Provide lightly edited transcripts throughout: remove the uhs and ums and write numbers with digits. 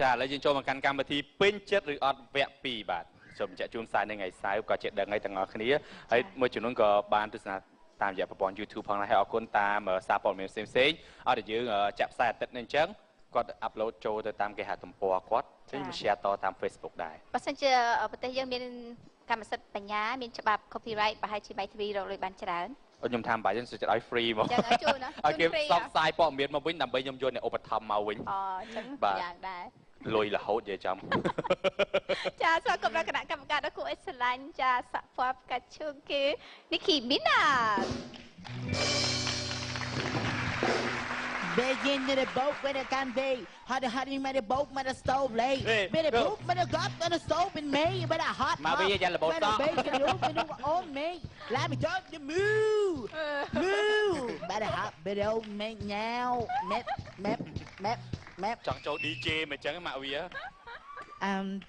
ចាឥឡូវយើងចូលមកកាន់កម្មវិធីពេញចិត្តឬអត់វគ្គ2បាទសូមបញ្ជាក់ជូនផ្សាយនៅថ្ងៃសៅរ៍ក៏ជាដឹងហើយទាំងអស់គ្នាហើយមួយចំនួនក៏បានទស្សនាតាមរយៈប្រព័ន្ធ YouTube ផងដែរហើយអរគុណតាមសារព័ត៌មានផ្សេងៗអត់តែយើងចាក់ផ្សាយអាទិត្យនេះអញ្ចឹងគាត់អាប់ឡូតចូលទៅតាមគេហទំព័រគាត់ចេញមក share តតាម Facebook ដែរបើសិនជាប្រទេសយើងមានកម្មសិទ្ធិបញ្ញាមានច្បាប់ copyright ប្រហែលជា3 TV រកលុយបានច្រើនខ្ញុំថាបាយយើងសុខចិត្តឲ្យ free មកចឹងឲ្យជួយណាឲ្យគេផ្សព្វផ្សាយព័ត៌មានមកវិញដើម្បីខ្ញុំយកអ្នកឧបត្ថម្ភមកវិញអូចឹងយ៉ាងដែរលុយរហូតនិយាយចំចាស្វាគមន៍ដល់គណៈកម្មការដ៏គួរឲ្យស្រឡាញ់ចាសពពកាឈូគឺ Nicki Minaj Begin to the boat when it can be. How the honey made a boat, made a stove late. Made a boat, made a got, made a stove in me. But a hot mà bây giờ là bộ tao. Made a bake, made a on me. Let me talk to moo. Moo. But a hot, but a old me now. Map. Chọn chỗ DJ mà chẳng mà bây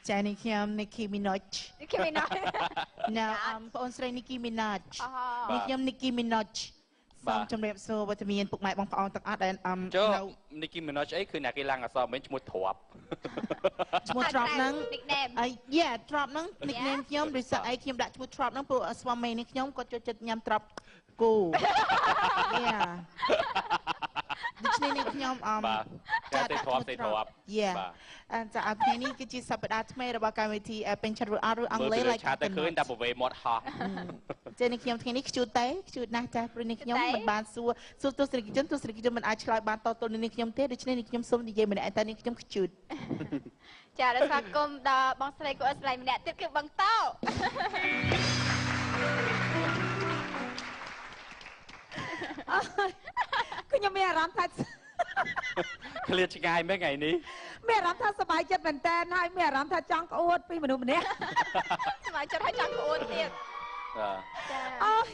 Jenny Kim, Nicki Minaj. Nicki Minaj. Now, on say Nicki Minaj. Nicki Minaj. សូមជម្រាបសួរវត្តមានពុកម៉ែបងប្អូនទាំងអស់ដែលចូល Nicki Minaj អីគឺអ្នកគេឡើងអសមិនឈ្មោះទ្របឈ្មោះទ្របហ្នឹងយ៉ាទ្របហ្នឹង nickname ខ្ញុំឬសឹកអីខ្ញុំដាក់ឈ្មោះទ្របហ្នឹងព្រោះស្វាមីនេះខ្ញុំគាត់ចូលចិត្តញ៉ាំទ្របគូយ៉ាដូច្នេះនេះខ្ញុំចាតែទ្របទេទ្របយ៉ាចាអត់ថ្ងៃនេះគឺជាសប្តាហ៍ថ្មីរបស់កម្មវិធីពេញចិត្តឬអត់ឬអង់គ្លេស like ឆាតែឃើញតែប្រវេមាត់ហោះចេះនេះខ្ញុំថ្ងៃនេះខ្ជូតទេខ្ជូតណាស់ចាស់ព្រោះនេះខ្ញុំមិនបានសួរទស្សនិកជនមិនអាចឆ្លើយបានតទៅនេះខ្ញុំទេដូច្នេះនេះខ្ញុំសូមនិយាយម្នាក់តែនេះខ្ញុំខ្ជូតចាដល់ស្វាគមន៍ដល់បងស្រីគួរស្រីម្នាក់ទៀតគឺបងតោខ្ញុំមានអារម្មណ៍ថាឃ្លាតឆ្ងាយមែនថ្ងៃនេះមានអារម្មណ៍ថាសប្បាយចិត្តមែនតើហើយមានអារម្មណ៍ថាចង់ក្អួតពីមនុស្សម្នាក់សប្បាយចិត្តហើយចង់ក្អួតទៀតចាអូយ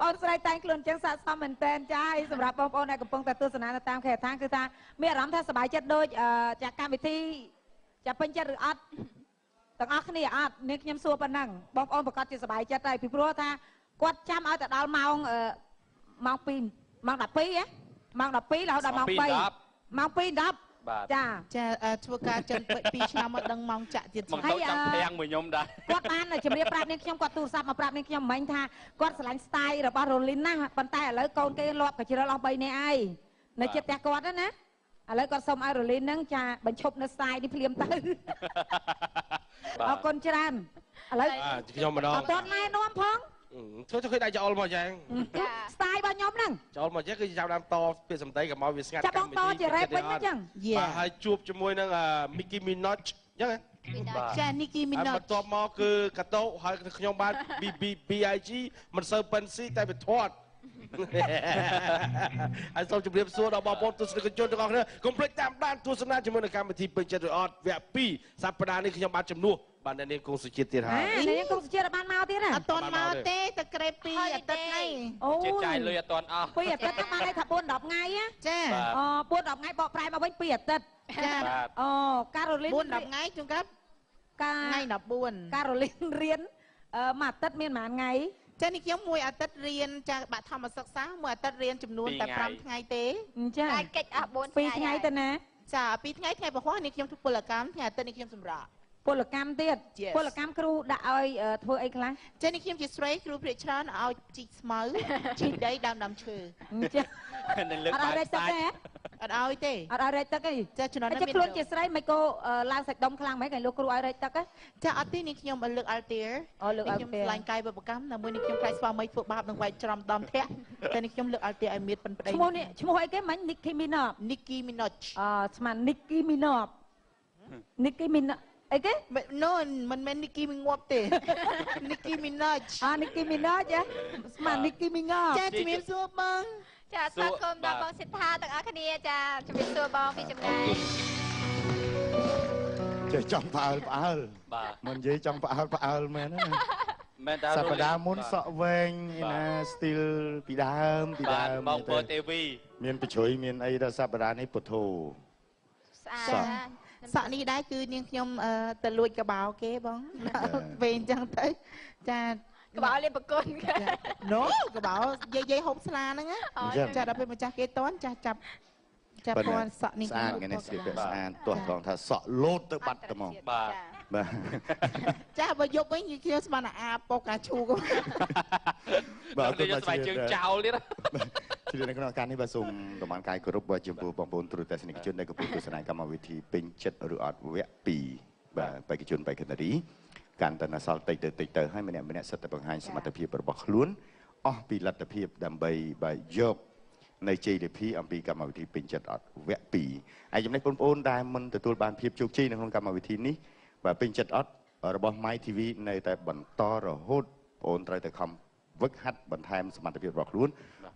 បងស្រីតែងខ្លួនចឹងស័ក្តិសមមែនតើចាហើយសម្រាប់បងប្អូនដែលកំពុងតែទស្សនានៅតាមខេត្តឋានគឺថាមានអារម្មណ៍ថាសប្បាយចិត្តដូចចាកម្មវិធីចាពេញចិត្តឬអត់ទាំងអស់គ្នាអត់នេះខ្ញុំសួរប៉ុណ្ណឹងបងប្អូនប្រកាសជាសប្បាយចិត្តហើយពីព្រោះថាគាត់ចាំឲ្យទៅដល់ម៉ោង2ម៉ោង12ម៉ោង12រហូតដល់ម៉ោង3ម៉ោង2:10ចាធ្វើការចិន2ឆ្នាំមកដឹងម៉ោងចាក់ទៀតហើយចាំប្រាំងមួយខ្ញុំដែរគាត់បានជំរាបប្រាប់នាងខ្ញុំគាត់ទូរស័ព្ទមកប្រាប់នាងខ្ញុំមិញថាគាត់ឆ្លាញ់ style របស់ Rolin ណាប៉ុន្តែឥឡូវកូនគេលាប់កជ្រិលអស់3នាក់ហើយនៅចិត្តផ្ទះគាត់ណាឥឡូវគាត់សុំឲ្យ Rolin ហ្នឹងចាបញ្ឈប់នៅ style នេះភ្លាមទៅអរគុណច្រើនឥឡូវខ្ញុំម្ដងអត់ទាន់ណែនាំផងធ្វើទៅឃើញដៃចោលមកយ៉ាង style របស់ខ្ញុំហ្នឹងចោលមកយ៉ាងគឺចាប់ដើមតពាក្យសម្ដីកុំឲ្យវាស្ងាត់ចាប់បងតជារ៉េបវិញអញ្ចឹងបាទហើយជួបជាមួយនឹង Nicki Minaj អញ្ចឹងចា Nicki Minaj បន្ទាប់មកគឺកាតូហើយខ្ញុំបាន BIG មិនសូវប៉ិនស៊ីតែវាធាត់ហើយសូមជម្រាបសួរដល់បងប្អូនទស្សនិកជនទាំងអស់គ្នាកុំភ្លេចតាមដានទស្សនាជាមួយនឹងកម្មវិធីពេញចិត្តឬអត់វគ្គ2សប្តាហ៍នេះខ្ញុំបានជំនួសបានអ្នកនាងគង់សុជាតិទៀតហើយអ្នកនាងគង់សុជាតិបានមកទៀតអត់ទាន់មកទេតែក្រេប2អាទិត្យនេះអូជាតិចាយលុយអត់ទាន់អស់2អាទិត្យបានន័យថា4 10ថ្ងៃចាអូ4 10ថ្ងៃបកប្រែមកវិញ2អាទិត្យចាអូការ៉ូលីន4 10ថ្ងៃជួនកាត់ថ្ងៃ14ការ៉ូលីនរៀនមួយអាទិត្យមានប្រហែលថ្ងៃចានេះខ្ញុំមួយអាទិត្យរៀនចាបាក់ធម្មសិក្សាមួយអាទិត្យរៀនចំនួនតែ5ថ្ងៃទេចាតែកិច្ចអស់4ថ្ងៃទៅណាចា2ថ្ងៃថ្ងៃពហុនេះខ្ញុំធ្វើពលកម្មថ្ងៃអាទិត្យនេះខ្ញុំសម្រាប់ពលកម្មទៀតពលកម្មគ្រូដាក់ឲ្យធ្វើអីខ្លះចានេះខ្ញុំជាស្រីគ្រូព្រាកច្រើនឲ្យជីកស្មៅជីកដីដើមឈើចានឹងលើកបាយទឹកទេអត់ឲ្យទេអត់ឲ្យរែកទឹកទេចាជំនាន់នេះមានខ្លួនជាស្រីមិនក៏ឡើងសាច់ដុំខ្លាំងម៉េចគេលោកគ្រូឲ្យរែកទឹកចាអត់ទេនេះខ្ញុំលើក alter ខ្ញុំឆ្លាញ់កាយបុព្វកម្មតែមួយនេះខ្ញុំខ្លាចស្វាមីធ្វើបាបនឹងវាយច្រំដំធាក់តែនេះខ្ញុំលើក alter ឲ្យមានប៉ិនប្តីឈ្មោះនេះឈ្មោះអីគេមិញ Nicki Minaj ស្មាន Nicki Minaj អីគេ No មិនមែន Nicki មិនងាប់ទេ Nicki Minaj Nicki Minaj ស្មាន Nicki Minaj ចាជំរាបសួរបងចាស្វាគមន៍ដល់បងសិដ្ឋាទាំងអស់គ្នាចាជំរាបសួរបងពីចម្ងាយចេះចង់ផ្អើលបាទមិននិយាយចង់ផ្អើលមែនណាមែនតើសប្តាហ៍មុនសក់វែងណា style ពីដើមបងពើទេវីមានប្រជ្រុយមានអីដល់សប្តាហ៍នេះពុទ្ធោស្អាតសក់នេះដែរគឺនាងខ្ញុំទៅលួចកបោគេបងវែងអញ្ចឹងទៅចាកបោលេបកូនណូកបោយាយហូបស្លាហ្នឹងចាដល់ពេលម្ចាស់គេតន់ចាស់ចាប់ ចាប់ពណ៌សក់នេះ ស្អាតថ្ងៃនេះស្អាតស្អាតទាស់ត្រង់ថាសក់លោតទៅបាត់ទៅហ្មង បាទ បាទ ចាបើយកវិញខ្ញុំស្មានអាប៉ូកាឈូក៏ បាទ ទៅយកស្បែកជើងចោលទៀត ជានៅក្នុងការនេះបាទសូមតំបានកាយគោរពបាទចំពោះបងប្អូនទូរទស្សនិកជនដែលកំពុងទស្សនាកម្មវិធីពេញចិត្តឬអត់វគ្គ 2 បាទបេក្ខជនបេក្ខនារីកាន់តែសល់តិចទៅហើយម្នាក់សិតតែបង្ហាញសមត្ថភាពរបស់ខ្លួនអស់ពីលទ្ធភាពដើម្បីបាទយកនៅជ័យលាភីអំពីកម្មវិធីពេញចិត្តអត់វគ្គ 2 ហើយចំណេះបងប្អូនដែលមិនទទួលបានភាពជោគជ័យនៅក្នុងកម្មវិធីនេះបាទពេញចិត្តអត់របស់ My TV នៅតែបន្តរហូតបងប្អូនត្រូវតែខំវឹកហាត់បន្ថែមសមត្ថភាពរបស់ខ្លួន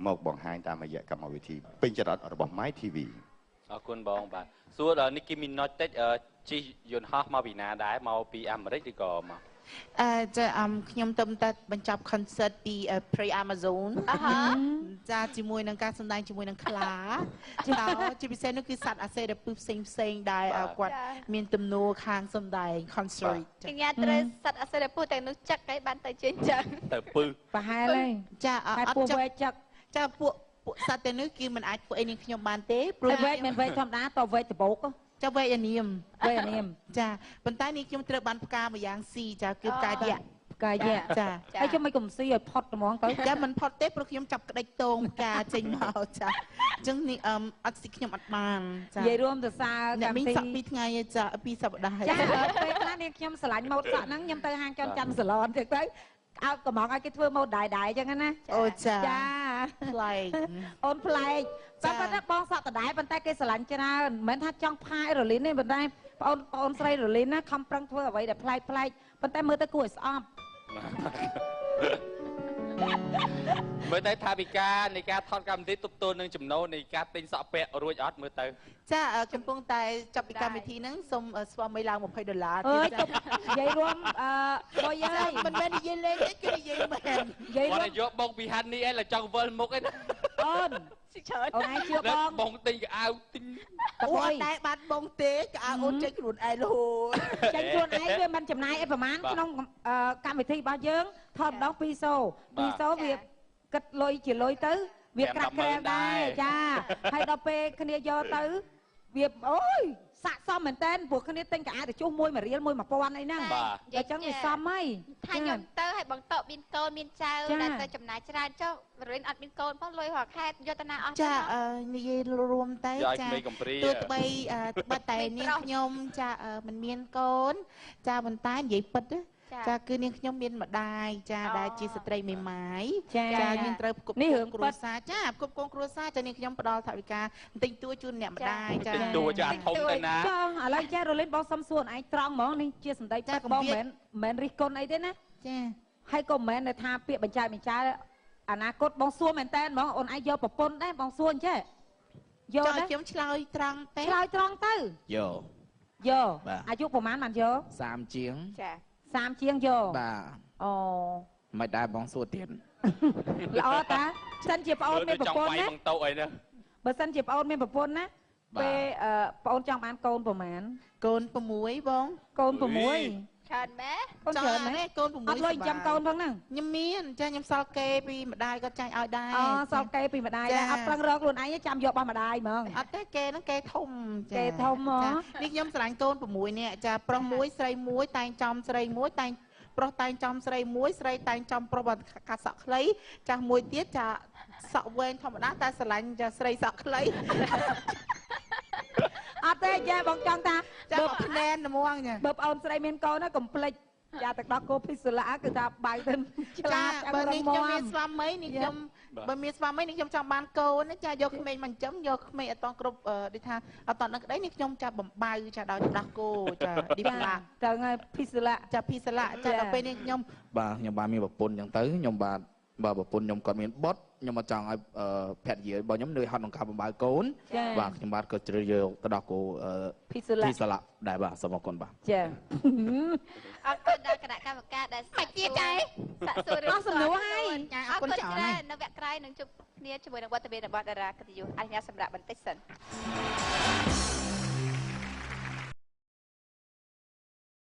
មកបង្ហាញតាមរយៈកម្មវិធីពេញចិត្តអត់របស់ My TV អរគុណបងបាទសួរដល់ Nicki Minaj តិចជិះយន្តហោះមកពីណាដែរមកពីអាមេរិកឬក៏មក ចាខ្ញុំទៅតែបញ្ចប់ concert ពី Pre Amazon ចាជាមួយនឹងការសម្ដែងជាមួយនឹងខ្លាចាជាពិសេសនោះគឺសត្វអាសេរពឹសផ្សេងដែរគាត់មានទំនួលខាងសម្ដែង concert កញ្ញាត្រូវសត្វអសិរពុតែនោះចឹកហើយបានទៅជើងចឹង ទៅពឹស ប្រហែលហើយ ចាអ ហើយ ត់ ពួក ចា វែកចឹក ចាពួកសត្វទាំងនេះគឺមិនអាចធ្វើអីនឹងខ្ញុំបានទេ ព្រោះវែកមិនវែកធម្មតាតវែកដបោក ចាវែកអានាម វែកអានាម ចាប៉ុន្តែនេះខ្ញុំត្រូវបានផ្កាមួយយ៉ាងស៊ីចាគឺផ្កាយៈ ផ្កាយៈ ចា ហើយខ្ញុំមិនកុំស៊ីឲ្យផុតហ្មងទៅ ចាមិនផុតទេព្រោះខ្ញុំចាប់ក្តិចតងផ្កាចេញមកចាអញ្ចឹងនេះអត់ស៊ីខ្ញុំអត់បានចា និយាយរួមទៅសារ អ្នក កម្ម មីង វិធី សក់2ថ្ងៃឯចា2សប្តាហ៍ ចាពេលខ្លះនេះខ្ញុំស្រឡាញ់ម៉ូតសក់ហ្នឹងខ្ញុំទៅហាងចន់ច័ន្ទសាឡនទៅឲ្យកំងឲ្យគេធ្វើម៉ូតដែរអញ្ចឹងណា អូចា ចា ប្លែក អូនប្លែក ចា តែប៉ុន្តែបងសក់ដដែលប៉ុន្តែគេស្រឡាញ់ច្រើនមិនមែនថាចង់ផាយរលីនទេប៉ុន្តែបងអូនស្រីរលីនណាខំប្រឹងធ្វើអ្វីដែលប្លែកប៉ុន្តែមើលទៅគួរឲ្យស្អប់ មើលទៅថាវិការនៃការថតកម្មវិធីទប់ទល់នឹងចំណូលនៃការទិញសក់ពាក់រួចអត់មើលទៅ ចាកំពុងតែចាប់ពីកម្មវិធីហ្នឹងសូមស្វាមីឡើង$20 អើយ ទៀត និយាយរួមបុយអើយ មិនមែននិយាយលេងទេគឺនិយាយមែន និយាយ គាត់ រួម ឲ្យយកបងពីហាន់នេះឯងឡើងចង់វិលមុខឯណា អូន ស៊ីច្រើន អូនឯងជឿបង បងទិញកៅអៅទិញ អូអត់តែបានបងទេក៏ឲ្យអូនចេញខ្លួនឯងរហូត ចាញ់ខ្លួនឯងវាមិនចំណាយអីប្រហែលក្នុងកម្មវិធីរបស់យើងថតម្ដង2សូ2សូវាគិតលុយជាលុយទៅវាក្រាក់ក្រែលដែរចាហើយដល់ពេលគ្នាយកទៅវាអូយស័កសមមែនតើពួកគ្នាទិញកៅអៅទៅជួសមួយ1រៀលមួយ1000អីហ្នឹង បាទ អញ្ចឹងវាសមហើយ ថាខ្ញុំទៅឲ្យបងតោមានកូនមានចៅដែលទៅចំណាយច្រើនចុះរិនអត់មានកូនផងលុយរកខេតយកទៅណាអស់ ចានិយាយរួមទៅ យកឲ្យ ចា ក្មេងកំព្រា ទោះបីបាត់តែនាងខ្ញុំចាមិនមានកូនចាប៉ុន្តែនិយាយពិតណាចាគឺនាងខ្ញុំមានម្ដាយចាដែលជាស្ត្រីមេម៉ាយ ចា ចាយើងត្រូវផ្គប់ នេះរឿង គ្រួសារចាផ្គប់គងគ្រួសារចានាងខ្ញុំផ្ដល់ថវិកាបន្តិចតួចជូនអ្នកម្ដាយចា ទិញតួចាអត់ធំទៅណា ចង់ឥឡូវចេះរលីនបងសុំសួរឯងត្រង់ហ្មងនេះជាសម្ដីតែបងមិនរិះគន់អីទេណា ចា ហើយក៏មិនមែនថាពាក្យបញ្ចើអនាគតបងសួរមែនតើហ្មងអូនឯងយកប្រពន្ធដែរបងសួរអញ្ចេះយក ចង់ ដែរ ខ្ញុំឆ្លើយត្រង់ទេ ឆ្លើយត្រង់ទៅ យក យក បាទ អាយុប្រហែលបានយក 30ជាង ចា 30ជាងយក បាទ អូ មិនដែរបងសួរទៀត ល្អតាសិនជាប្អូនមានប្រពន្ធ ចង់វាយ ណា បងតោអីណា បើសិនជាប្អូនមានប្រពន្ធណា បាទ ពេលប្អូនចង់បានកូនប្រហែល កូន6បង កូន6 ច្រើនម៉ែ កូនច្រើនណាស់ កូន6 អត់លុយចាំកូនផងហ្នឹង ខ្ញុំមានចាខ្ញុំសល់គេពីម្ដាយគាត់ចាញ់ឲ្យដែរ អូសល់គេពីម្ដាយដែរអត់ប្រឹងរកខ្លួនឯងទេចាំយករបស់ម្ដាយហ្មង អត់ទេគេហ្នឹងគេធំចា គេធំហ្មង ចានេះខ្ញុំស្រឡាញ់កូន6នាក់ចាប្រុស1ស្រី1តែងចំស្រី1តែងប្រុសតែងចំស្រី1ស្រីតែងចំប្រុសបាត់កាត់សក់ខ្លីចាស់មួយទៀតចាសក់វែងធម្មតាតែស្រឡាញ់ចាស្រីសក់ខ្លី អត់ទេចាបងចង់ថា ចា បើ មកភ្នែនហ្មងចា បើប្អូនស្រីមានកូនណាកុំភ្លេចចាទឹកដោះគោភិសលាគឺថាបៅទៅឆ្លា ចា តចាំ បើ រ នេះ ង ខ្ញុំ មា មាន ំ ស្វាមីនេះខ្ញុំបើមានស្វាមីនេះខ្ញុំចង់បានកូនណាចាយកក្មេងមកចិញ្ចឹមយកក្មេងអត់តគ្រប់ដូចថាអត់តនឹងក្តីនេះខ្ញុំចាបំបៅចាដោយទឹកដោះគោចាឌីផ្លា ទៅហើយភិសលា ចាភីសាឡាចាដល់ពេលនេះខ្ញុំ បាទខ្ញុំបានមានប្រពន្ធអញ្ចឹងទៅខ្ញុំបាទបើប្រពន្ធខ្ញុំគាត់មានបុត្រខ្ញុំអត់ចង់ឲ្យភរិយារបស់ខ្ញុំនៅហត់ក្នុងការបំបើកូន ចា បាទខ្ញុំបាទក៏ជ្រើសយកទៅដល់គោ ភិសលា ទីសាឡាដែរបាទសូមអរគុណបាទ ចា អរគុណដល់គណៈកម្មការដែលសាក់សួរសាក់សួររឿង អស់សំណួរហើយ ចាអ អ រ រ គុ គុ ណ ណ ច្រើន ច្រើននៅវគ្គក្រោយនឹងជួបគ្នាជាមួយនឹងវត្តមានរបស់តារាកិត្តិយសអញ្ញាសម្រាប់បន្តិចសិន